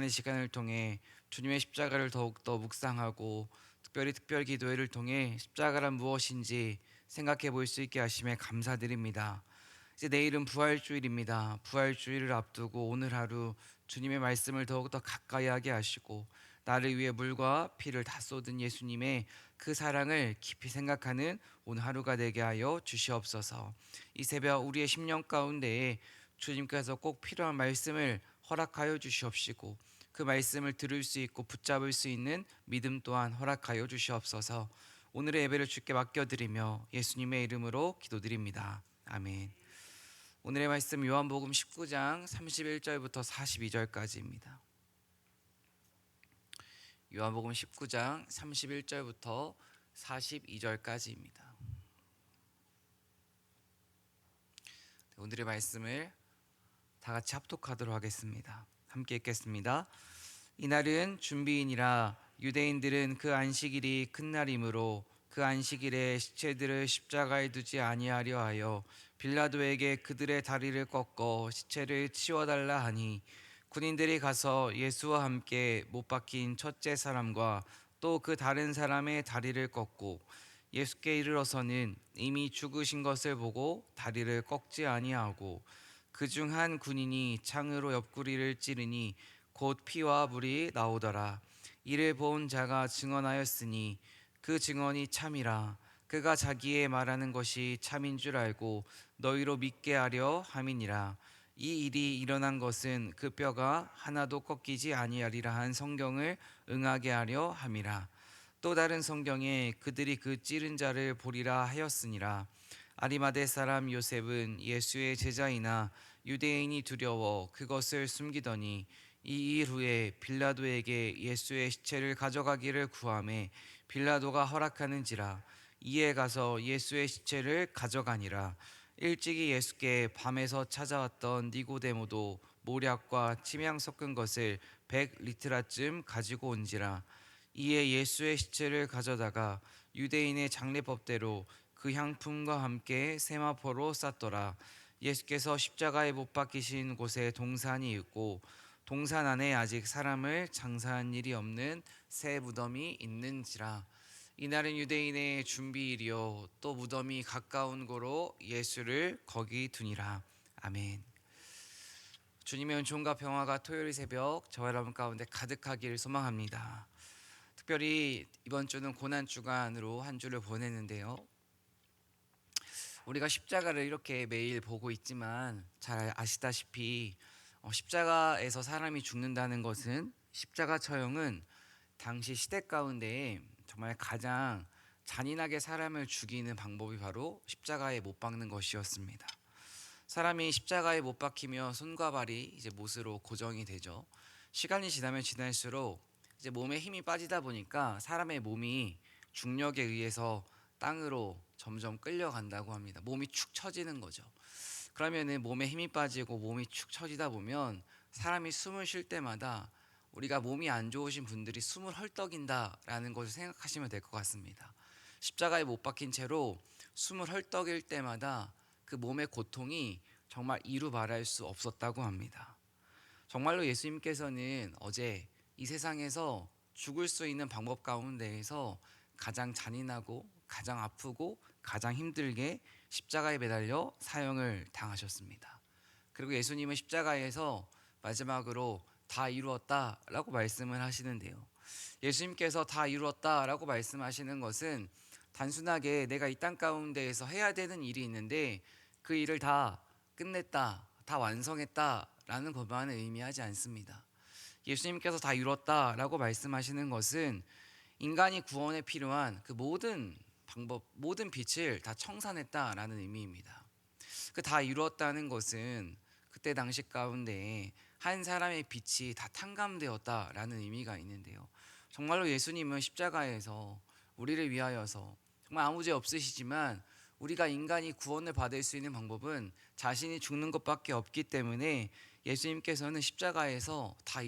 나누는 시간을 통해 주님의 십자가를 더욱더 묵상하고 특별히 특별 기도회를 통해 십자가란 무엇인지 생각해 볼 수 있게 하심에 감사드립니다. 이제 내일은 부활주일입니다. 부활주일을 앞두고 오늘 하루 주님의 말씀을 더욱더 가까이 하게 하시고 나를 위해 물과 피를 다 쏟은 예수님의 그 사랑을 깊이 생각하는 오늘 하루가 되게 하여 주시옵소서. 이 새벽 우리의 심령 가운데에 주님께서 꼭 필요한 말씀을 허락하여 주시옵시고 그 말씀을 들을 수 있고 붙잡을 수 있는 믿음 또한 허락하여 주시옵소서. 오늘의 예배를 주께 맡겨드리며 예수님의 이름으로 기도드립니다. 아멘. 오늘의 말씀 요한복음 19장 31절부터 42절까지입니다. 요한복음 19장 31절부터 42절까지입니다. 오늘의 말씀을 다 같이 합독하도록 하겠습니다. 함께 읽겠습니다. 이날은 준비인이라 유대인들은 그 안식일이 큰 날이므로 그 안식일에 시체들을 십자가에 두지 아니하려 하여 빌라도에게 그들의 다리를 꺾어 시체를 치워달라 하니 군인들이 가서 예수와 함께 못 박힌 첫째 사람과 또 그 다른 사람의 다리를 꺾고 예수께 이르러서는 이미 죽으신 것을 보고 다리를 꺾지 아니하고 그중 한 군인이 창으로 옆구리를 찌르니 곧 피와 물이 나오더라. 이를 본 자가 증언하였으니 그 증언이 참이라. 그가 자기의 말하는 것이 참인 줄 알고 너희로 믿게 하려 함이니라. 이 일이 일어난 것은 그 뼈가 하나도 꺾이지 아니하리라 한 성경을 응하게 하려 함이라. 또 다른 성경에 그들이 그 찌른 자를 보리라 하였으니라. 아리마대 사람 요셉은 예수의 제자이나 유대인이 두려워 그것을 숨기더니 이 일 후에 빌라도에게 예수의 시체를 가져가기를 구하매 빌라도가 허락하는지라. 이에 가서 예수의 시체를 가져가니라. 일찍이 예수께 밤에서 찾아왔던 니고데모도 모략과 침향 섞은 것을 100리트라쯤 가지고 온지라. 이에 예수의 시체를 가져다가 유대인의 장례법대로 그 향품과 함께 세마포로 쌌더라. 예수께서 십자가에 못 박히신 곳에 동산이 있고 동산 안에 아직 사람을 장사한 일이 없는 새 무덤이 있는지라. 이날은 유대인의 준비일이요 또 무덤이 가까운 고로 예수를 거기 두니라. 아멘. 주님의 은총과 평화가 토요일 새벽 저와 여러분 가운데 가득하기를 소망합니다. 특별히 이번 주는 고난 주간으로 한 주를 보냈는데요. 우리가 십자가를 이렇게 매일 보고 있지만 잘 아시다시피 십자가에서 사람이 죽는다는 것은 십자가 처형은 당시 시대 가운데 정말 가장 잔인하게 사람을 죽이는 방법이 바로 십자가에 못 박는 것이었습니다. 사람이 십자가에 못 박히면 손과 발이 이제 못으로 고정이 되죠. 시간이 지나면 지날수록 이제 몸에 힘이 빠지다 보니까 사람의 몸이 중력에 의해서 땅으로 점점 끌려간다고 합니다. 몸이 축 처지는 거죠. 그러면은 몸에 힘이 빠지고 몸이 축 처지다 보면 사람이 숨을 쉴 때마다 우리가 몸이 안 좋으신 분들이 숨을 헐떡인다라는 것을 생각하시면 될 것 같습니다. 십자가에 못 박힌 채로 숨을 헐떡일 때마다 그 몸의 고통이 정말 이루 말할 수 없었다고 합니다. 정말로 예수님께서는 어제 이 세상에서 죽을 수 있는 방법 가운데에서 가장 잔인하고 가장 아프고 가장 힘들게 십자가에 매달려 사형을 당하셨습니다. 그리고 예수님은 십자가에서 마지막으로 다 이루었다라고 말씀을 하시는데요. 예수님께서 다 이루었다라고 말씀하시는 것은 단순하게 내가 이 땅 가운데에서 해야 되는 일이 있는데 그 일을 다 끝냈다, 다 완성했다라는 것만을 의미하지 않습니다. 예수님께서 다 이뤘다라고 말씀하시는 것은 인간이 구원에 필요한 그 모든 방법, 모든 빛을 다 청산했다라는 의미입니다. 그 다 이루었다는 것은 그때 당시 가운데 한 사람의 빛이 다 탕감되었다라는 의미가 있는데요. 정말로 예수님은 십자가에서 우리를 위하여서 정말 아무 죄 없으시지만 우리가 인간이 구원을 받을 수 있는 방법은 자신이 죽는 것밖에 없기 때문에 예수님께서는 십자가에서 다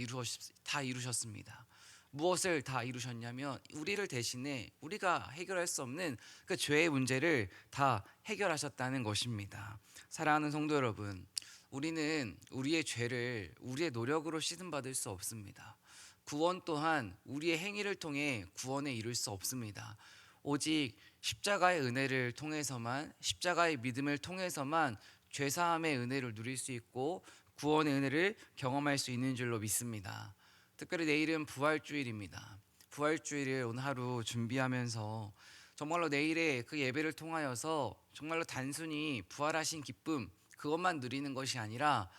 이루셨습니다. 무엇을 다 이루셨냐면 우리를 대신해 우리가 해결할 수 없는 그 죄의 문제를 다 해결하셨다는 것입니다. 사랑하는 성도 여러분, 우리는 우리의 죄를 우리의 노력으로 씻음받을 수 없습니다. 구원 또한 우리의 행위를 통해 구원에 이룰 수 없습니다. 오직 십자가의 은혜를 통해서만, 십자가의 믿음을 통해서만 죄사함의 은혜를 누릴 수 있고 구원의 은혜를 경험할 수 있는 줄로 믿습니다. 특별히 내일은 부활주일입니다. 부활주일을 오늘 하루 준비하면서 정말로 내일의 그 예배를 통하여서 정말로 단순히 부활하신 기쁨 그것만 누리는 것이 아니라,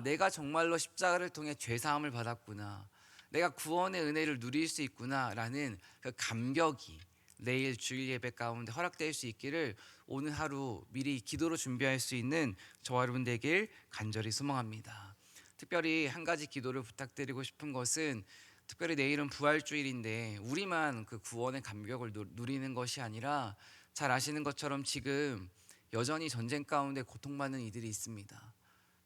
내가 정말로 십자가를 통해 죄사함을 받았구나, 내가 구원의 은혜를 누릴 수 있구나라는 그 감격이 내일 주일 예배 가운데 허락될 수 있기를 오늘 하루 미리 기도로 준비할 수 있는 저와 여러분 되길 간절히 소망합니다. 특별히 한 가지 기도를 부탁드리고 싶은 것은, 특별히 내일은 부활주일인데 우리만 그 구원의 감격을 누리는 것이 아니라, 잘 아시는 것처럼 지금 여전히 전쟁 가운데 고통받는 이들이 있습니다.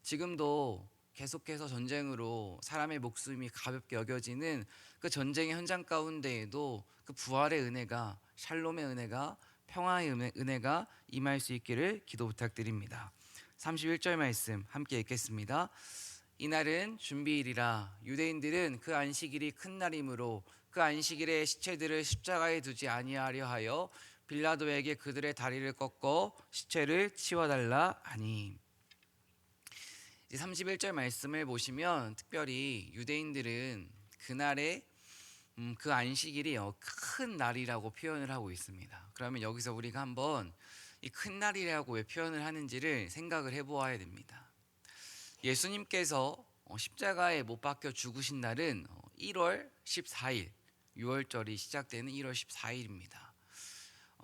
지금도 계속해서 전쟁으로 사람의 목숨이 가볍게 여겨지는 그 전쟁의 현장 가운데에도 그 부활의 은혜가, 샬롬의 은혜가, 평화의 은혜가 임할 수 있기를 기도 부탁드립니다. 31절 말씀 함께 읽겠습니다. 이날은 준비일이라 유대인들은 그 안식일이 큰 날이므로 그 안식일에 시체들을 십자가에 두지 아니하려 하여 빌라도에게 그들의 다리를 꺾어 시체를 치워달라 하니. 31절 말씀을 보시면 특별히 유대인들은 그날의 그 안식일이 큰 날이라고 표현을 하고 있습니다. 그러면 여기서 우리가 한번 이 큰 날이라고 왜 표현을 하는지를 생각을 해보아야 됩니다. 예수님께서 십자가에 못 박혀 죽으신 날은 1월 14일, 6월절이 시작되는 1월 14일입니다.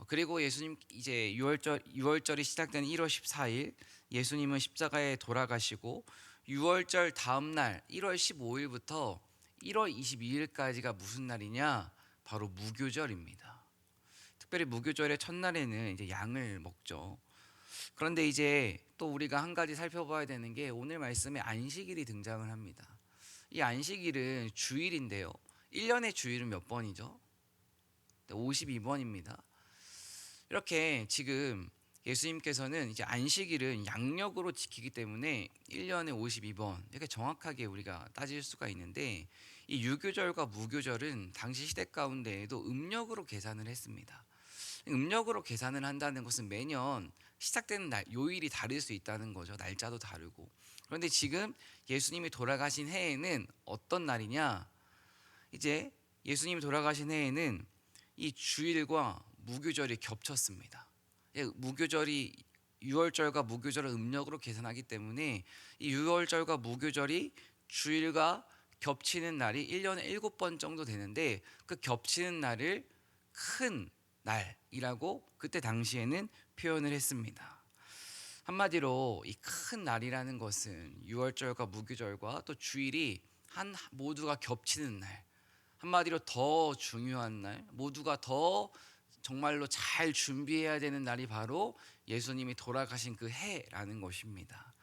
그리고 예수님 이제 6월절이 시작되는 1월 14일, 예수님은 십자가에 돌아가시고 6월절 다음 날 1월 15일부터 1월 22일까지가 무슨 날이냐? 바로 무교절입니다. 특별히 무교절의 첫날에는 이제 양을 먹죠. 그런데 이제 또 우리가 한 가지 살펴봐야 되는 게, 오늘 말씀에 안식일이 등장을 합니다. 이 안식일은 주일인데요. 1년의 주일은 몇 번이죠? 52번입니다. 이렇게 지금 예수님께서는 이제 안식일은 양력으로 지키기 때문에 1년에 52번 이렇게 정확하게 우리가 따질 수가 있는데, 이 유교절과 무교절은 당시 시대 가운데에도 음력으로 계산을 했습니다. 음력으로 계산을 한다는 것은 매년 시작되는 날, 요일이 다를 수 있다는 거죠. 날짜도 다르고. 그런데 지금 예수님이 돌아가신 해에는 어떤 날이냐? 이제 예수님이 돌아가신 해에는 이 주일과 무교절이 겹쳤습니다. 무교절이 6월절과 무교절을 음력으로 계산하기 때문에 이 6월절과 무교절이 주일과 겹치는 날이 1년에 7번 정도 되는데, 그 겹치는 날을 큰 날이라고 그때 당시에는 표현을 했습니다. 한마디로 이 큰 날이라는 것은 6월절과 무교절과 또 주일이 모두가 겹치는 날, 한마디로 더 중요한 날, 모두가 더 정말로 잘 준비해야 되는 날이 바로 예수님이 돌아가신 그 해라는 것입니다.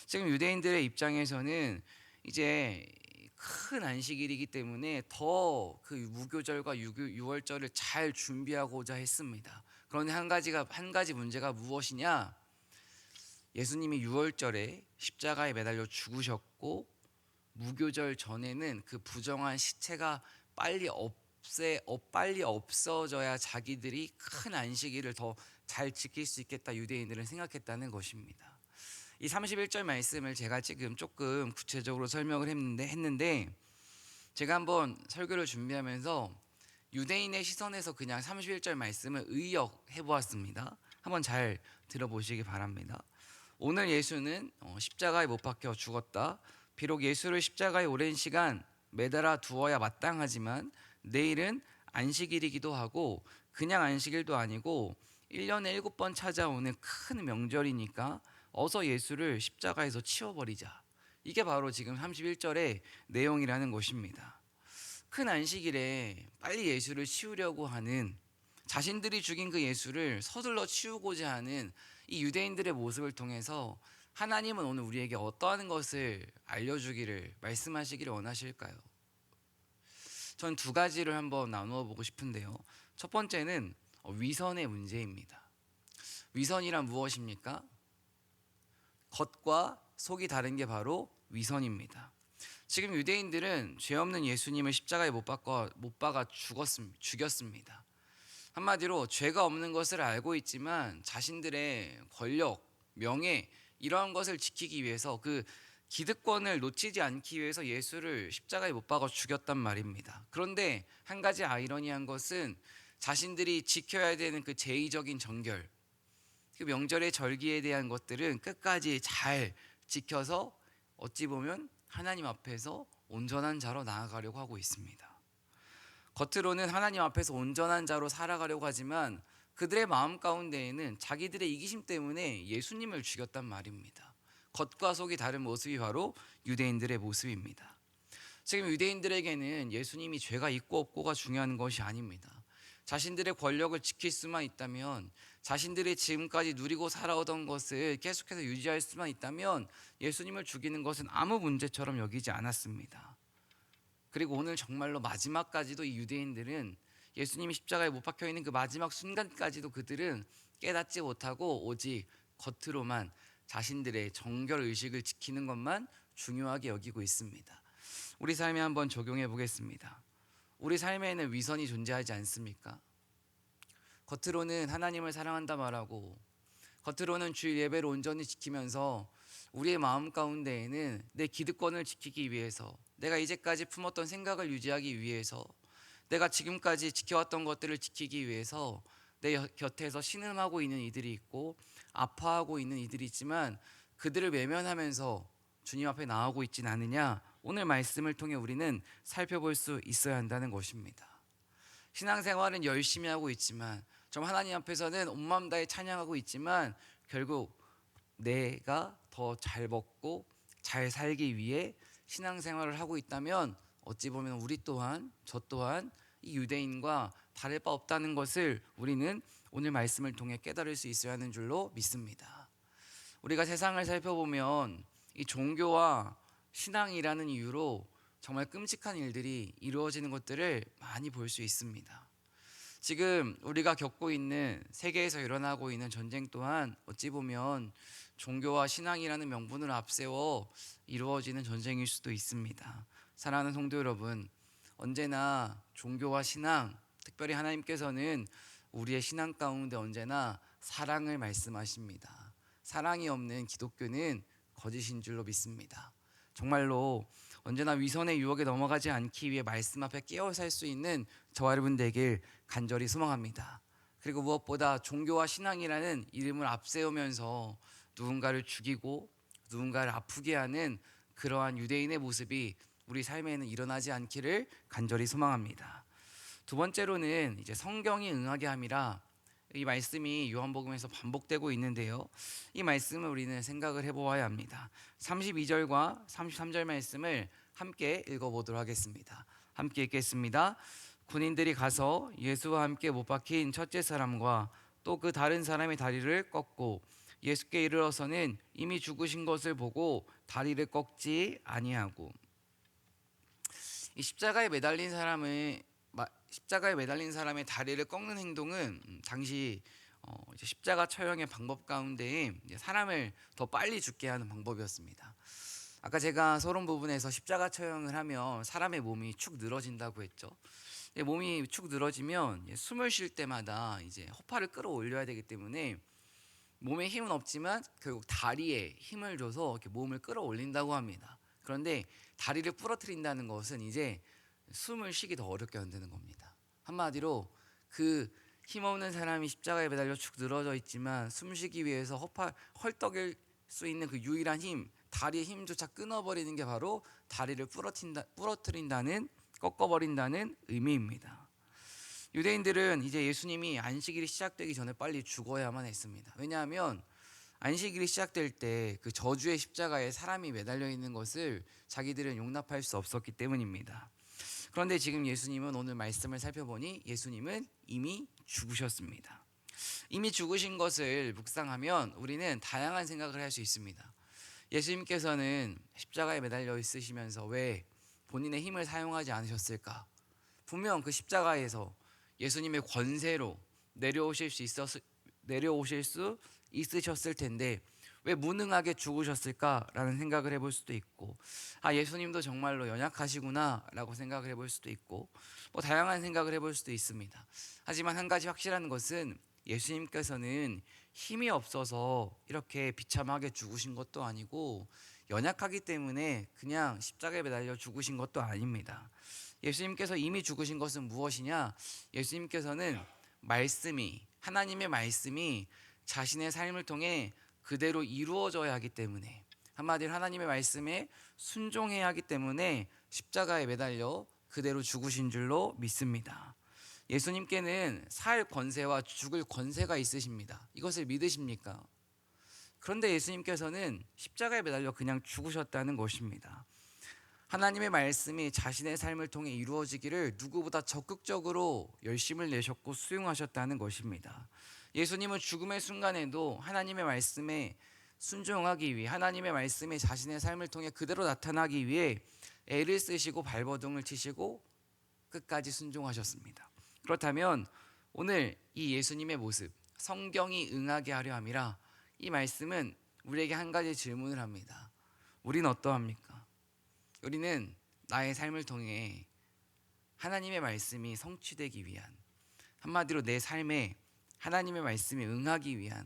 지금 유대인들의 입장에서는 이제 큰 안식일이기 때문에 더 그 무교절과 6월절을 잘 준비하고자 했습니다. 그런데 한 가지 문제가 무엇이냐? 예수님이 6월절에 십자가에 매달려 죽으셨고, 무교절 전에는 그 부정한 시체가 빨리 없어져야 자기들이 큰 안식일을 더 잘 지킬 수 있겠다, 유대인들은 생각했다는 것입니다. 이 31절 말씀을 제가 지금 조금 구체적으로 설명을 했는데 제가 한번 설교를 준비하면서 유대인의 시선에서 그냥 31절 말씀을 의역해 보았습니다. 한번 잘 들어보시기 바랍니다. 오늘 예수는 십자가에 못 박혀 죽었다. 비록 예수를 십자가에 오랜 시간 매달아 두어야 마땅하지만 내일은 안식일이기도 하고 그냥 안식일도 아니고 1년에 7번 찾아오는 큰 명절이니까 어서 예수를 십자가에서 치워버리자. 이게 바로 지금 31절의 내용이라는 것입니다. 큰 안식일에 빨리 예수를 치우려고 하는, 자신들이 죽인 그 예수를 서둘러 치우고자 하는 이 유대인들의 모습을 통해서 하나님은 오늘 우리에게 어떠한 것을 알려주기를, 말씀하시기를 원하실까요? 전 두 가지를 한번 나누어 보고 싶은데요. 첫 번째는 위선의 문제입니다. 위선이란 무엇입니까? 겉과 속이 다른 게 바로 위선입니다. 지금 유대인들은 죄 없는 예수님을 십자가에 못 박아 죽였습니다. 한마디로 죄가 없는 것을 알고 있지만 자신들의 권력, 명예 이러한 것을 지키기 위해서 그 기득권을 놓치지 않기 위해서 예수를 십자가에 못 박아 죽였단 말입니다. 그런데 한 가지 아이러니한 것은 자신들이 지켜야 되는 그 제의적인 정결, 그 명절의 절기에 대한 것들은 끝까지 잘 지켜서 어찌 보면 하나님 앞에서 온전한 자로 나아가려고 하고 있습니다. 겉으로는 하나님 앞에서 온전한 자로 살아가려고 하지만 그들의 마음 가운데에는 자기들의 이기심 때문에 예수님을 죽였단 말입니다. 겉과 속이 다른 모습이 바로 유대인들의 모습입니다. 지금 유대인들에게는 예수님이 죄가 있고 없고가 중요한 것이 아닙니다. 자신들의 권력을 지킬 수만 있다면, 자신들이 지금까지 누리고 살아오던 것을 계속해서 유지할 수만 있다면 예수님을 죽이는 것은 아무 문제처럼 여기지 않았습니다. 그리고 오늘 정말로 마지막까지도 이 유대인들은 예수님이 십자가에 못 박혀 있는 그 마지막 순간까지도 그들은 깨닫지 못하고 오직 겉으로만 자신들의 정결 의식을 지키는 것만 중요하게 여기고 있습니다. 우리 삶에 한번 적용해 보겠습니다. 우리 삶에는 위선이 존재하지 않습니까? 겉으로는 하나님을 사랑한다 말하고 겉으로는 주일 예배를 온전히 지키면서 우리의 마음 가운데에는 내 기득권을 지키기 위해서, 내가 이제까지 품었던 생각을 유지하기 위해서, 내가 지금까지 지켜왔던 것들을 지키기 위해서 내 곁에서 신음하고 있는 이들이 있고 아파하고 있는 이들이 있지만 그들을 외면하면서 주님 앞에 나오고 있진 않느냐, 오늘 말씀을 통해 우리는 살펴볼 수 있어야 한다는 것입니다. 신앙생활은 열심히 하고 있지만, 좀 하나님 앞에서는 온 마음 다해 찬양하고 있지만 결국 내가 더 잘 먹고 잘 살기 위해 신앙생활을 하고 있다면 어찌 보면 우리 또한, 저 또한 이 유대인과 다를 바 없다는 것을 우리는 오늘 말씀을 통해 깨달을 수 있어야 하는 줄로 믿습니다. 우리가 세상을 살펴보면 이 종교와 신앙이라는 이유로 정말 끔찍한 일들이 이루어지는 것들을 많이 볼 수 있습니다. 지금 우리가 겪고 있는, 세계에서 일어나고 있는 전쟁 또한 어찌 보면 종교와 신앙이라는 명분을 앞세워 이루어지는 전쟁일 수도 있습니다. 사랑하는 성도 여러분, 언제나 종교와 신앙, 특별히 하나님께서는 우리의 신앙 가운데 언제나 사랑을 말씀하십니다. 사랑이 없는 기독교는 거짓인 줄로 믿습니다. 정말로 언제나 위선의 유혹에 넘어가지 않기 위해 말씀 앞에 깨어 살 수 있는 저와 여러분 되길 간절히 소망합니다. 그리고 무엇보다 종교와 신앙이라는 이름을 앞세우면서 누군가를 죽이고 누군가를 아프게 하는 그러한 유대인의 모습이 우리 삶에는 일어나지 않기를 간절히 소망합니다. 두 번째로는 이제 성경이 응하게 함이라, 이 말씀이 요한복음에서 반복되고 있는데요, 이 말씀을 우리는 생각을 해보아야 합니다. 32절과 33절 말씀을 함께 읽어보도록 하겠습니다. 함께 읽겠습니다. 군인들이 가서 예수와 함께 못 박힌 첫째 사람과 또 그 다른 사람의 다리를 꺾고 예수께 이르러서는 이미 죽으신 것을 보고 다리를 꺾지 아니하고. 이 십자가에 매달린 사람의 다리를 꺾는 행동은 당시 이제 십자가 처형의 방법 가운데 사람을 더 빨리 죽게 하는 방법이었습니다. 아까 제가 서론 부분에서 십자가 처형을 하면 사람의 몸이 축 늘어진다고 했죠. 몸이 축 늘어지면 숨을 쉴 때마다 이제 허파를 끌어올려야 되기 때문에 몸에 힘은 없지만 결국 다리에 힘을 줘서 이렇게 몸을 끌어올린다고 합니다. 그런데 다리를 부러뜨린다는 것은 이제 숨을 쉬기 더 어렵게 만드는 겁니다. 한마디로 그 힘없는 사람이 십자가에 매달려 축 늘어져 있지만 숨쉬기 위해서 헐떡일 수 있는 그 유일한 힘, 다리의 힘조차 끊어버리는 게 바로 다리를 부러뜨린다는, 꺾어버린다는 의미입니다. 유대인들은 이제 예수님이 안식일이 시작되기 전에 빨리 죽어야만 했습니다. 왜냐하면 안식일이 시작될 때 그 저주의 십자가에 사람이 매달려 있는 것을 자기들은 용납할 수 없었기 때문입니다. 그런데 지금 예수님은, 오늘 말씀을 살펴보니 예수님은 이미 죽으셨습니다. 이미 죽으신 것을 묵상하면 우리는 다양한 생각을 할 수 있습니다. 예수님께서는 십자가에 매달려 있으시면서 왜 본인의 힘을 사용하지 않으셨을까? 분명 그 십자가에서 예수님의 권세로 내려오실 수 있으셨을 텐데 왜 무능하게 죽으셨을까라는 생각을 해볼 수도 있고, 예수님도 정말로 연약하시구나라고 생각을 해볼 수도 있고, 뭐 다양한 생각을 해볼 수도 있습니다. 하지만 한 가지 확실한 것은 예수님께서는 힘이 없어서 이렇게 비참하게 죽으신 것도 아니고, 연약하기 때문에 그냥 십자가에 매달려 죽으신 것도 아닙니다. 예수님께서 이미 죽으신 것은 무엇이냐? 예수님께서는 하나님의 말씀이 자신의 삶을 통해 그대로 이루어져야 하기 때문에, 한마디로 하나님의 말씀에 순종해야 하기 때문에 십자가에 매달려 그대로 죽으신 줄로 믿습니다. 예수님께는 살 권세와 죽을 권세가 있으십니다. 이것을 믿으십니까? 그런데 예수님께서는 십자가에 매달려 그냥 죽으셨다는 것입니다. 하나님의 말씀이 자신의 삶을 통해 이루어지기를 누구보다 적극적으로 열심을 내셨고 수용하셨다는 것입니다. 예수님은 죽음의 순간에도 하나님의 말씀에 순종하기 위해, 하나님의 말씀이 자신의 삶을 통해 그대로 나타나기 위해 애를 쓰시고 발버둥을 치시고 끝까지 순종하셨습니다. 그렇다면 오늘 이 예수님의 모습, 성경이 응하게 하려 함이라, 이 말씀은 우리에게 한 가지 질문을 합니다. 우리는 어떠합니까? 우리는 나의 삶을 통해 하나님의 말씀이 성취되기 위한, 한마디로 내 삶에 하나님의 말씀이 응하기 위한,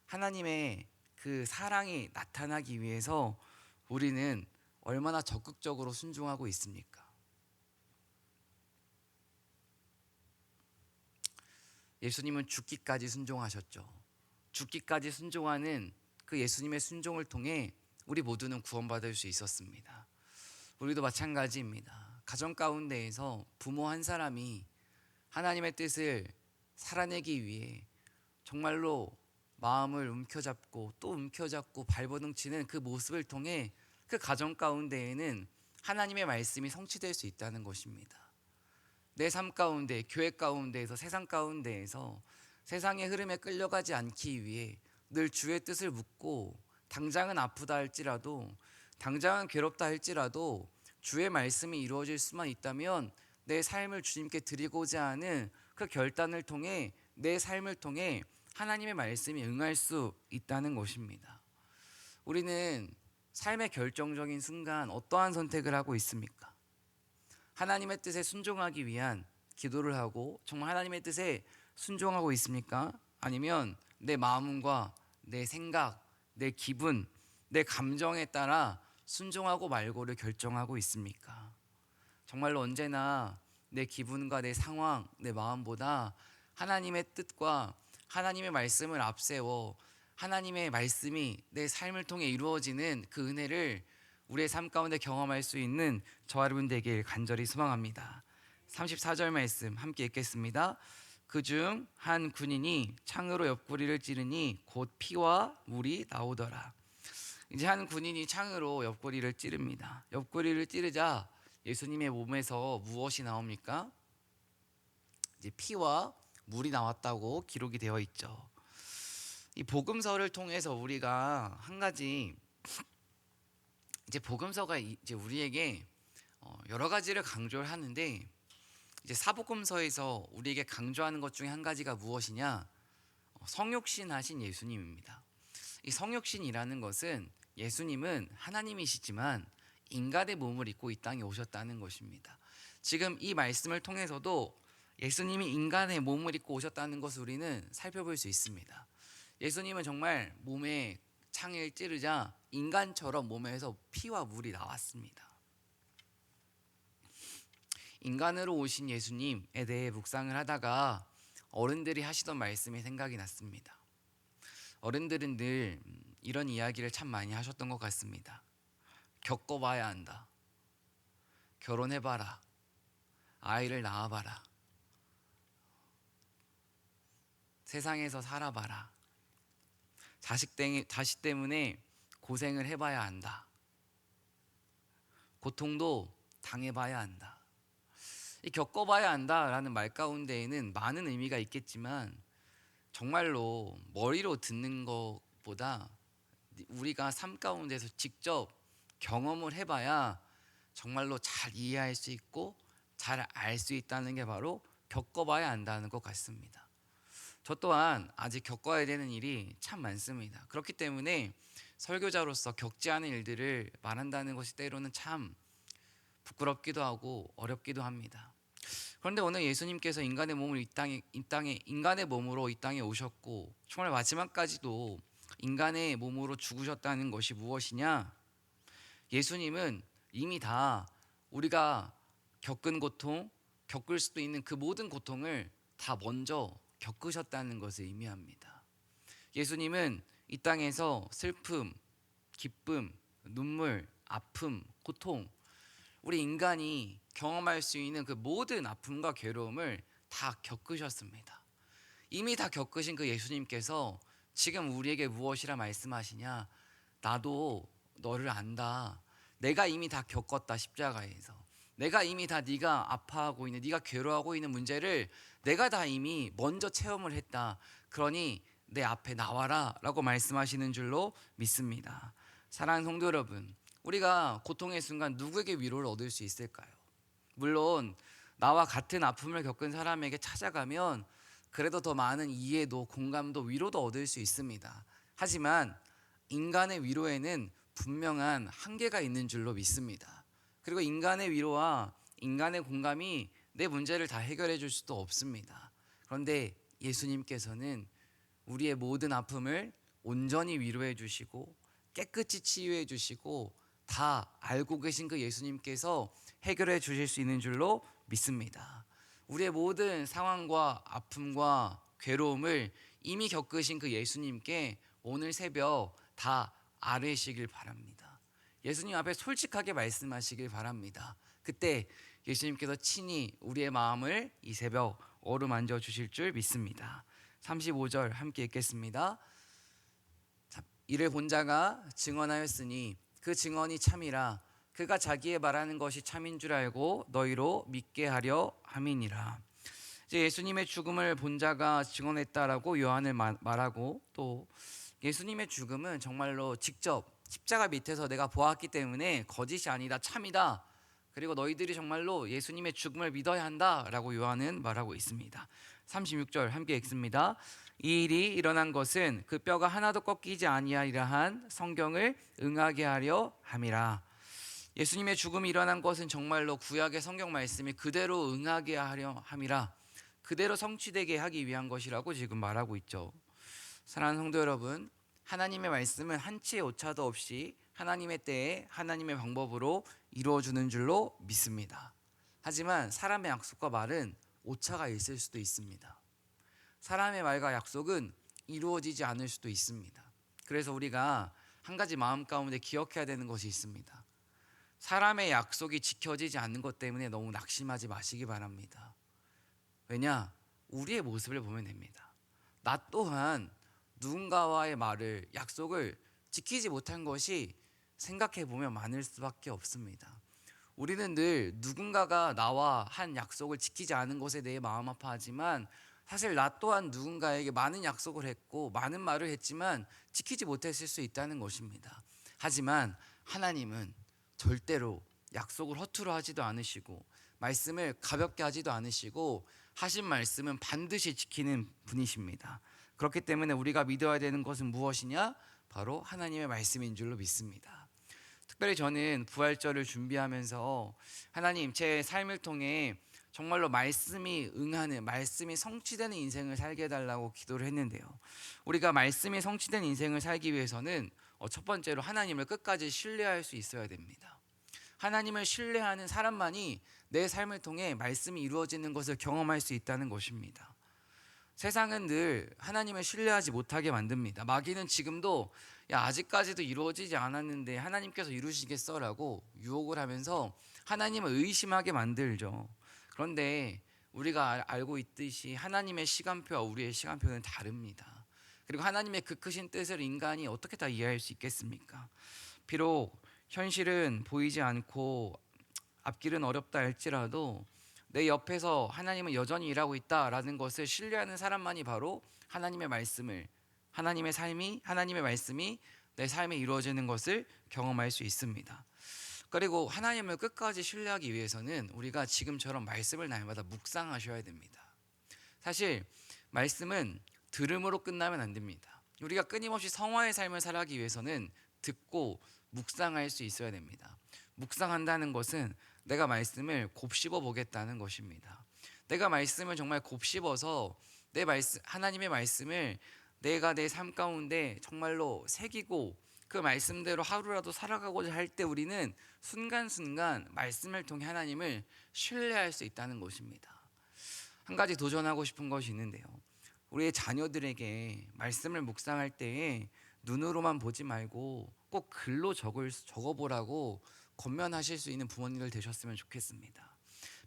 하나님의 그 사랑이 나타나기 위해서 우리는 얼마나 적극적으로 순종하고 있습니까? 예수님은 죽기까지 순종하셨죠. 죽기까지 순종하는 그 예수님의 순종을 통해 우리 모두는 구원받을 수 있었습니다. 우리도 마찬가지입니다. 가정 가운데에서 부모 한 사람이 하나님의 뜻을 살아내기 위해 정말로 마음을 움켜잡고 또 움켜잡고 발버둥 치는 그 모습을 통해 그 가정 가운데에는 하나님의 말씀이 성취될 수 있다는 것입니다. 내 삶 가운데, 교회 가운데에서, 세상 가운데에서 세상의 흐름에 끌려가지 않기 위해 늘 주의 뜻을 묻고, 당장은 아프다 할지라도, 당장은 괴롭다 할지라도 주의 말씀이 이루어질 수만 있다면 내 삶을 주님께 드리고자 하는 그 결단을 통해, 내 삶을 통해 하나님의 말씀이 응할 수 있다는 것입니다. 우리는 삶의 결정적인 순간 어떠한 선택을 하고 있습니까? 하나님의 뜻에 순종하기 위한 기도를 하고 정말 하나님의 뜻에 순종하고 있습니까? 아니면 내 마음과 내 생각, 내 기분, 내 감정에 따라 순종하고 말고를 결정하고 있습니까? 정말로 언제나 내 기분과 내 상황, 내 마음보다 하나님의 뜻과 하나님의 말씀을 앞세워 하나님의 말씀이 내 삶을 통해 이루어지는 그 은혜를 우리의 삶 가운데 경험할 수 있는 저와 여러분 되길 간절히 소망합니다. 34절 말씀 함께 읽겠습니다. 그중 한 군인이 창으로 옆구리를 찌르니 곧 피와 물이 나오더라. 이제 한 군인이 창으로 옆구리를 찌릅니다. 옆구리를 찌르자 예수님의 몸에서 무엇이 나옵니까? 이제 피와 물이 나왔다고 기록이 되어 있죠. 이 복음서를 통해서 우리가 한 가지, 이제 복음서가 이제 우리에게 여러 가지를 강조를 하는데, 이제 사복음서에서 우리에게 강조하는 것 중에 한 가지가 무엇이냐? 성육신 하신 예수님입니다. 이 성육신이라는 것은 예수님은 하나님이시지만 인간의 몸을 입고 이 땅에 오셨다는 것입니다. 지금 이 말씀을 통해서도 예수님이 인간의 몸을 입고 오셨다는 것을 우리는 살펴볼 수 있습니다. 예수님은 정말 몸에 창을 찌르자 인간처럼 몸에서 피와 물이 나왔습니다. 인간으로 오신 예수님에 대해 묵상을 하다가 어른들이 하시던 말씀이 생각이 났습니다. 어른들은 늘 이런 이야기를 참 많이 하셨던 것 같습니다. 겪어봐야 한다. 결혼해봐라. 아이를 낳아봐라. 세상에서 살아봐라. 자식 때문에 고생을 해봐야 한다. 고통도 당해봐야 한다. 이 겪어봐야 한다라는 말 가운데에는 많은 의미가 있겠지만, 정말로 머리로 듣는 것보다 우리가 삶 가운데서 직접 경험을 해봐야 정말로 잘 이해할 수 있고 잘 알 수 있다는 게 바로 겪어봐야 한다는 것 같습니다. 저 또한 아직 겪어야 되는 일이 참 많습니다. 그렇기 때문에 설교자로서 겪지 않은 일들을 말한다는 것이 때로는 참 부끄럽기도 하고 어렵기도 합니다. 그런데 오늘 예수님께서 인간의 몸을 이 땅에 인간의 몸으로 이 땅에 오셨고 정말 마지막까지도 인간의 몸으로 죽으셨다는 것이 무엇이냐? 예수님은 이미 다 우리가 겪은 고통, 겪을 수도 있는 그 모든 고통을 다 먼저 겪으셨다는 것을 의미합니다. 예수님은 이 땅에서 슬픔, 기쁨, 눈물, 아픔, 고통, 우리 인간이 경험할 수 있는 그 모든 아픔과 괴로움을 다 겪으셨습니다. 이미 다 겪으신 그 예수님께서 지금 우리에게 무엇이라 말씀하시냐? 나도 너를 안다. 내가 이미 다 겪었다 십자가에서. 내가 이미 다 네가 아파하고 있는, 네가 괴로워하고 있는 문제를 내가 다 이미 먼저 체험을 했다. 그러니 내 앞에 나와라라고 말씀하시는 줄로 믿습니다. 사랑하는 성도 여러분, 우리가 고통의 순간 누구에게 위로를 얻을 수 있을까요? 물론 나와 같은 아픔을 겪은 사람에게 찾아가면 그래도 더 많은 이해도 공감도 위로도 얻을 수 있습니다. 하지만 인간의 위로에는 분명한 한계가 있는 줄로 믿습니다. 그리고 인간의 위로와 인간의 공감이 내 문제를 다 해결해 줄 수도 없습니다. 그런데 예수님께서는 우리의 모든 아픔을 온전히 위로해 주시고 깨끗이 치유해 주시고 다 알고 계신 그 예수님께서 해결해 주실 수 있는 줄로 믿습니다. 우리의 모든 상황과 아픔과 괴로움을 이미 겪으신 그 예수님께 오늘 새벽 다 아뢰시길 바랍니다. 예수님 앞에 솔직하게 말씀하시길 바랍니다. 그때 예수님께서 친히 우리의 마음을 이 새벽 어루만져 주실 줄 믿습니다. 35절 함께 읽겠습니다. 이를 본 자가 증언하였으니 그 증언이 참이라. 그가 자기의 말하는 것이 참인 줄 알고 너희로 믿게 하려 함이니라. 이제 예수님의 죽음을 본 자가 증언했다라고 요한을 말하고, 또 예수님의 죽음은 정말로 직접 십자가 밑에서 내가 보았기 때문에 거짓이 아니다, 참이다. 그리고 너희들이 정말로 예수님의 죽음을 믿어야 한다라고 요한은 말하고 있습니다. 36절 함께 읽습니다. 이 일이 일어난 것은 그 뼈가 하나도 꺾이지 아니하리라 한 성경을 응하게 하려 함이라. 예수님의 죽음이 일어난 것은 정말로 구약의 성경 말씀이 그대로 응하게 하려 함이라, 그대로 성취되게 하기 위한 것이라고 지금 말하고 있죠. 사랑하는 성도 여러분, 하나님의 말씀은 한치의 오차도 없이 하나님의 때에 하나님의 방법으로 이루어주는 줄로 믿습니다. 하지만 사람의 약속과 말은 오차가 있을 수도 있습니다. 사람의 말과 약속은 이루어지지 않을 수도 있습니다. 그래서 우리가 한 가지 마음 가운데 기억해야 되는 것이 있습니다. 사람의 약속이 지켜지지 않는 것 때문에 너무 낙심하지 마시기 바랍니다. 왜냐? 우리의 모습을 보면 됩니다. 나 또한 누군가와의 말을, 약속을 지키지 못한 것이 생각해 보면 많을 수밖에 없습니다. 우리는 늘 누군가가 나와 한 약속을 지키지 않은 것에 대해 마음 아파하지만, 사실 나 또한 누군가에게 많은 약속을 했고 많은 말을 했지만 지키지 못했을 수 있다는 것입니다. 하지만 하나님은 절대로 약속을 허투루 하지도 않으시고 말씀을 가볍게 하지도 않으시고 하신 말씀은 반드시 지키는 분이십니다. 그렇기 때문에 우리가 믿어야 되는 것은 무엇이냐? 바로 하나님의 말씀인 줄로 믿습니다. 특별히 저는 부활절을 준비하면서 하나님, 제 삶을 통해 정말로 말씀이 응하는, 말씀이 성취되는 인생을 살게 해달라고 기도를 했는데요. 우리가 말씀이 성취된 인생을 살기 위해서는 첫 번째로 하나님을 끝까지 신뢰할 수 있어야 됩니다. 하나님을 신뢰하는 사람만이 내 삶을 통해 말씀이 이루어지는 것을 경험할 수 있다는 것입니다. 세상은 늘 하나님을 신뢰하지 못하게 만듭니다. 마귀는 지금도 아직까지도 이루어지지 않았는데 하나님께서 이루시겠어라고 유혹을 하면서 하나님을 의심하게 만들죠. 그런데 우리가 알고 있듯이 하나님의 시간표와 우리의 시간표는 다릅니다. 그리고 하나님의 그 크신 뜻을 인간이 어떻게 다 이해할 수 있겠습니까? 비록 현실은 보이지 않고 앞길은 어렵다 할지라도 내 옆에서 하나님은 여전히 일하고 있다라는 것을 신뢰하는 사람만이 바로 하나님의 말씀을, 하나님의 말씀이 내 삶에 이루어지는 것을 경험할 수 있습니다. 그리고 하나님을 끝까지 신뢰하기 위해서는 우리가 지금처럼 말씀을 날마다 묵상하셔야 됩니다. 사실 말씀은 들음으로 끝나면 안 됩니다. 우리가 끊임없이 성화의 삶을 살아가기 위해서는 듣고 묵상할 수 있어야 됩니다. 묵상한다는 것은 내가 말씀을 곱씹어 보겠다는 것입니다. 내가 말씀을 정말 곱씹어서 내 말씀, 하나님의 말씀을 내가 내 삶 가운데 정말로 새기고 그 말씀대로 하루라도 살아가고자 할 때 우리는 순간순간 말씀을 통해 하나님을 신뢰할 수 있다는 것입니다. 한 가지 도전하고 싶은 것이 있는데요. 우리의 자녀들에게 말씀을 묵상할 때에 눈으로만 보지 말고 꼭 글로 적어보라고 권면하실 수 있는 부모님들 되셨으면 좋겠습니다.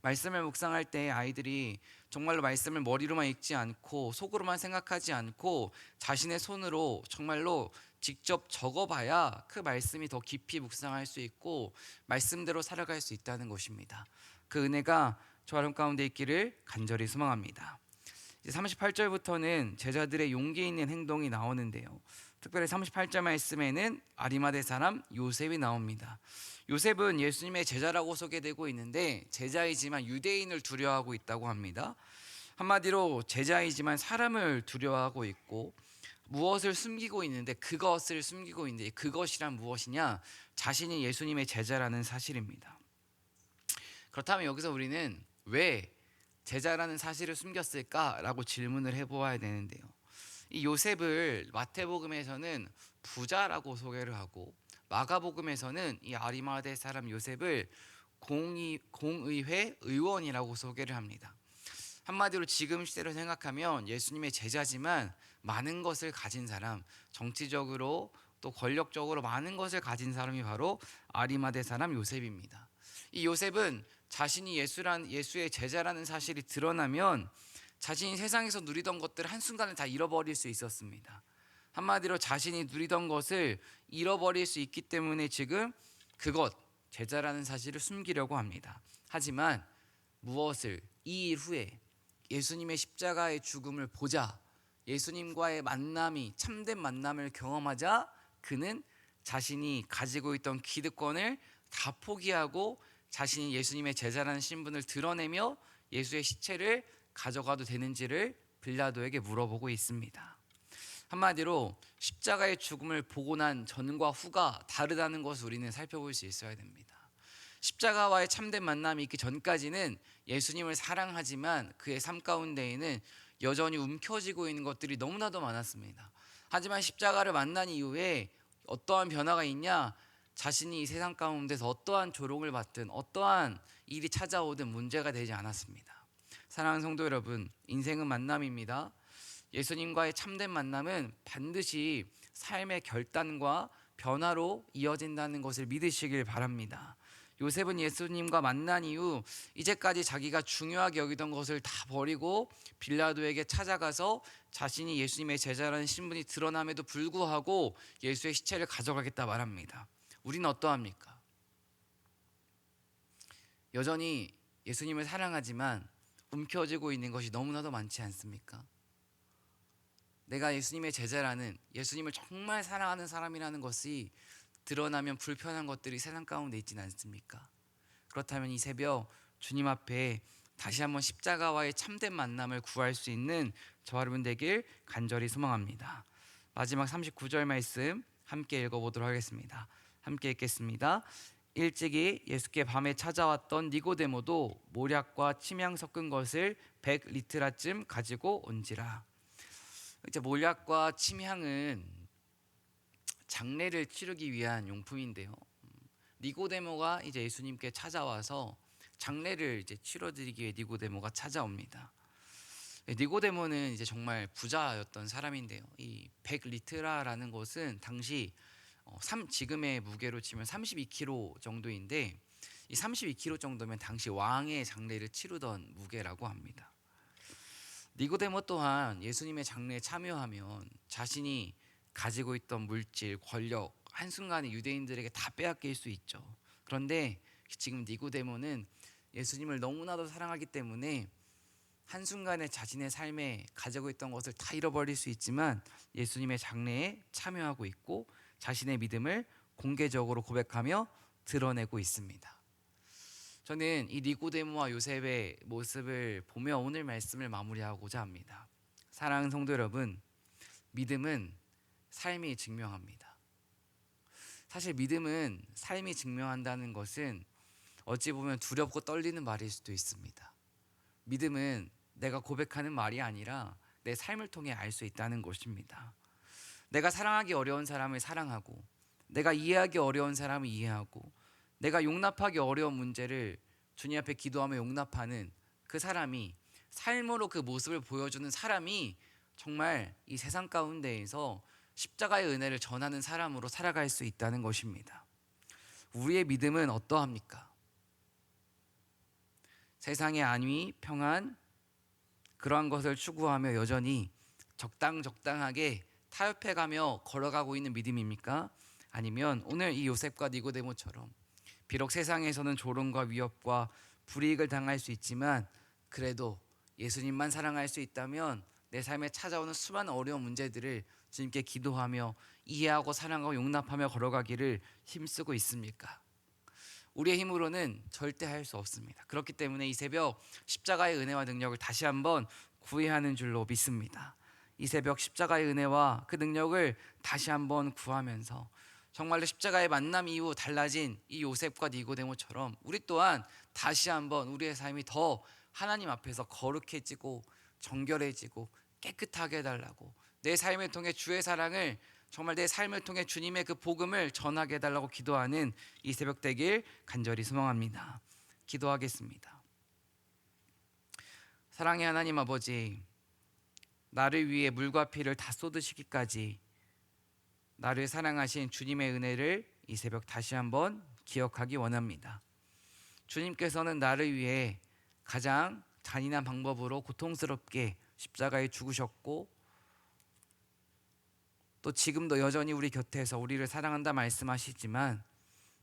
말씀을 묵상할 때 아이들이 정말로 말씀을 머리로만 읽지 않고 속으로만 생각하지 않고 자신의 손으로 정말로 직접 적어봐야 그 말씀이 더 깊이 묵상할 수 있고 말씀대로 살아갈 수 있다는 것입니다. 그 은혜가 저 여러분 가운데 있기를 간절히 소망합니다. 38절부터는 제자들의 용기 있는 행동이 나오는데요. 특별히 38절 말씀에는 아리마대 사람 요셉이 나옵니다. 요셉은 예수님의 제자라고 소개되고 있는데 제자이지만 유대인을 두려워하고 있다고 합니다. 한마디로 제자이지만 사람을 두려워하고 있고 무엇을 숨기고 있는데 그것을 숨기고 있는데 그것이란 무엇이냐? 자신이 예수님의 제자라는 사실입니다. 그렇다면 여기서 우리는 왜 제자라는 사실을 숨겼을까라고 질문을 해보아야 되는데요. 이 요셉을 마태복음에서는 부자라고 소개를 하고 마가복음에서는 이 아리마대 사람 요셉을 공의회 의원이라고 소개를 합니다. 한마디로 지금 시대로 생각하면 예수님의 제자지만 많은 것을 가진 사람, 정치적으로 또 권력적으로 많은 것을 가진 사람이 바로 아리마대 사람 요셉입니다. 이 요셉은 자신이 예수의 제자라는 사실이 드러나면 자신이 세상에서 누리던 것들을 한순간에 다 잃어버릴 수 있었습니다. 한마디로 자신이 누리던 것을 잃어버릴 수 있기 때문에 지금 그것, 제자라는 사실을 숨기려고 합니다. 하지만 무엇을 이 일 후에 예수님의 십자가의 죽음을 보자, 예수님과의 만남이 참된 만남을 경험하자 그는 자신이 가지고 있던 기득권을 다 포기하고 자신이 예수님의 제자라는 신분을 드러내며 예수의 시체를 가져가도 되는지를 빌라도에게 물어보고 있습니다. 한마디로 십자가의 죽음을 보고 난 전과 후가 다르다는 것을 우리는 살펴볼 수 있어야 됩니다. 십자가와의 참된 만남이 있기 전까지는 예수님을 사랑하지만 그의 삶 가운데에는 여전히 움켜쥐고 있는 것들이 너무나도 많았습니다. 하지만 십자가를 만난 이후에 어떠한 변화가 있냐? 자신이 이 세상 가운데서 어떠한 조롱을 받든 어떠한 일이 찾아오든 문제가 되지 않았습니다. 사랑하는 성도 여러분, 인생은 만남입니다. 예수님과의 참된 만남은 반드시 삶의 결단과 변화로 이어진다는 것을 믿으시길 바랍니다. 요셉은 예수님과 만난 이후 이제까지 자기가 중요하게 여기던 것을 다 버리고 빌라도에게 찾아가서 자신이 예수님의 제자라는 신분이 드러남에도 불구하고 예수의 시체를 가져가겠다 말합니다. 우리는 어떠합니까? 여전히 예수님을 사랑하지만 움켜쥐고 있는 것이 너무나도 많지 않습니까? 내가 예수님의 제자라는, 예수님을 정말 사랑하는 사람이라는 것이 드러나면 불편한 것들이 세상 가운데 있지는 않습니까? 그렇다면 이 새벽 주님 앞에 다시 한번 십자가와의 참된 만남을 구할 수 있는 저와 여러분 되길 간절히 소망합니다. 마지막 39절 말씀 함께 읽어보도록 하겠습니다. 함께 읽겠습니다. 일찍이 예수께 밤에 찾아왔던 니고데모도 모략과 침향 섞은 것을 100리트라쯤 가지고 온지라. 이제 모략과 침향은 장례를 치르기 위한 용품인데요. 니고데모가 이제 예수님께 찾아와서 장례를 이제 치러드리기 위해 니고데모가 찾아옵니다. 니고데모는 이제 정말 부자였던 사람인데요. 이 100리트라라는 것은 당시 지금의 무게로 치면 32kg 정도인데 이 32kg 정도면 당시 왕의 장례를 치르던 무게라고 합니다. 니고데모 또한 예수님의 장례에 참여하면 자신이 가지고 있던 물질, 권력 한순간에 유대인들에게 다 빼앗길 수 있죠. 그런데 지금 니고데모는 예수님을 너무나도 사랑하기 때문에 한순간에 자신의 삶에 가지고 있던 것을 다 잃어버릴 수 있지만 예수님의 장례에 참여하고 있고 자신의 믿음을 공개적으로 고백하며 드러내고 있습니다. 저는 이 니고데모와 요셉의 모습을 보며 오늘 말씀을 마무리하고자 합니다. 사랑하는 성도 여러분, 믿음은 삶이 증명합니다. 사실 믿음은 삶이 증명한다는 것은 어찌 보면 두렵고 떨리는 말일 수도 있습니다. 믿음은 내가 고백하는 말이 아니라 내 삶을 통해 알 수 있다는 것입니다. 내가 사랑하기 어려운 사람을 사랑하고, 내가 이해하기 어려운 사람을 이해하고, 내가 용납하기 어려운 문제를 주님 앞에 기도하며 용납하는 그 사람이, 삶으로 그 모습을 보여주는 사람이 정말 이 세상 가운데에서 십자가의 은혜를 전하는 사람으로 살아갈 수 있다는 것입니다. 우리의 믿음은 어떠합니까? 세상의 안위, 평안, 그러한 것을 추구하며 여전히 적당하게 타협해가며 걸어가고 있는 믿음입니까? 아니면 오늘 이 요셉과 니고데모처럼 비록 세상에서는 조롱과 위협과 불이익을 당할 수 있지만 그래도 예수님만 사랑할 수 있다면 내 삶에 찾아오는 수많은 어려운 문제들을 주님께 기도하며 이해하고 사랑하고 용납하며 걸어가기를 힘쓰고 있습니까? 우리의 힘으로는 절대 할 수 없습니다. 그렇기 때문에 이 새벽 십자가의 은혜와 능력을 다시 한번 구해야 하는 줄로 믿습니다. 이 새벽 십자가의 은혜와 그 능력을 다시 한번 구하면서 정말로 십자가의 만남 이후 달라진 이 요셉과 니고데모처럼 우리 또한 다시 한번 우리의 삶이 더 하나님 앞에서 거룩해지고 정결해지고 깨끗하게 해달라고, 내 삶을 통해 주의 사랑을, 정말 내 삶을 통해 주님의 그 복음을 전하게 해달라고 기도하는 이 새벽 되길 간절히 소망합니다. 기도하겠습니다. 사랑의 하나님 아버지, 나를 위해 물과 피를 다 쏟으시기까지 나를 사랑하신 주님의 은혜를 이 새벽 다시 한번 기억하기 원합니다. 주님께서는 나를 위해 가장 잔인한 방법으로 고통스럽게 십자가에 죽으셨고, 또 지금도 여전히 우리 곁에서 우리를 사랑한다 말씀하시지만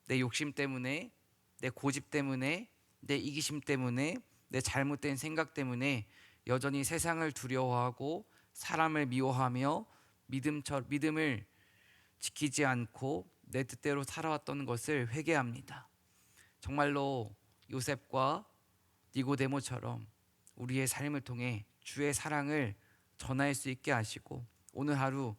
내 욕심 때문에, 내 고집 때문에, 내 이기심 때문에, 내 잘못된 생각 때문에 여전히 세상을 두려워하고 사람을 미워하며 믿음을 지키지 않고 내 뜻대로 살아왔던 것을 회개합니다. 정말로 요셉과 니고데모처럼 우리의 삶을 통해 주의 사랑을 전할 수 있게 하시고, 오늘 하루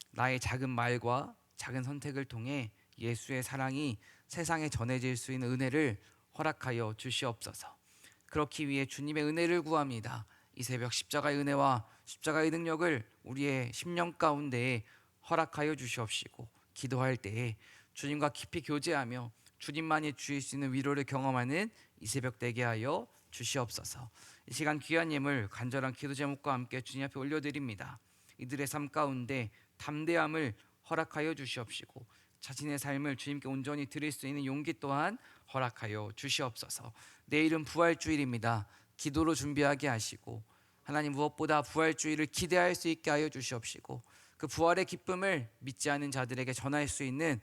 나의 작은 말과 작은 선택을 통해 예수의 사랑이 세상에 전해질 수 있는 은혜를 허락하여 주시옵소서. 그렇기 위해 주님의 은혜를 구합니다. 이 새벽 십자가의 은혜와 십자가의 능력을 우리의 심령 가운데에 허락하여 주시옵시고, 기도할 때에 주님과 깊이 교제하며 주님만이 주실 수 있는 위로를 경험하는 이 새벽 되게 하여 주시옵소서. 이 시간 귀한 예물 간절한 기도 제목과 함께 주님 앞에 올려드립니다. 이들의 삶 가운데 담대함을 허락하여 주시옵시고, 자신의 삶을 주님께 온전히 드릴 수 있는 용기 또한 허락하여 주시옵소서. 내일은 부활주일입니다. 기도로 준비하게 하시고, 하나님 무엇보다 부활주일을 기대할 수 있게 하여 주시옵시고, 그 부활의 기쁨을 믿지 않은 자들에게 전할 수 있는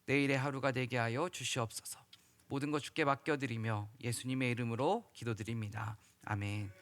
내일의 하루가 되게 하여 주시옵소서. 모든 것 주께 맡겨드리며 예수님의 이름으로 기도드립니다. 아멘.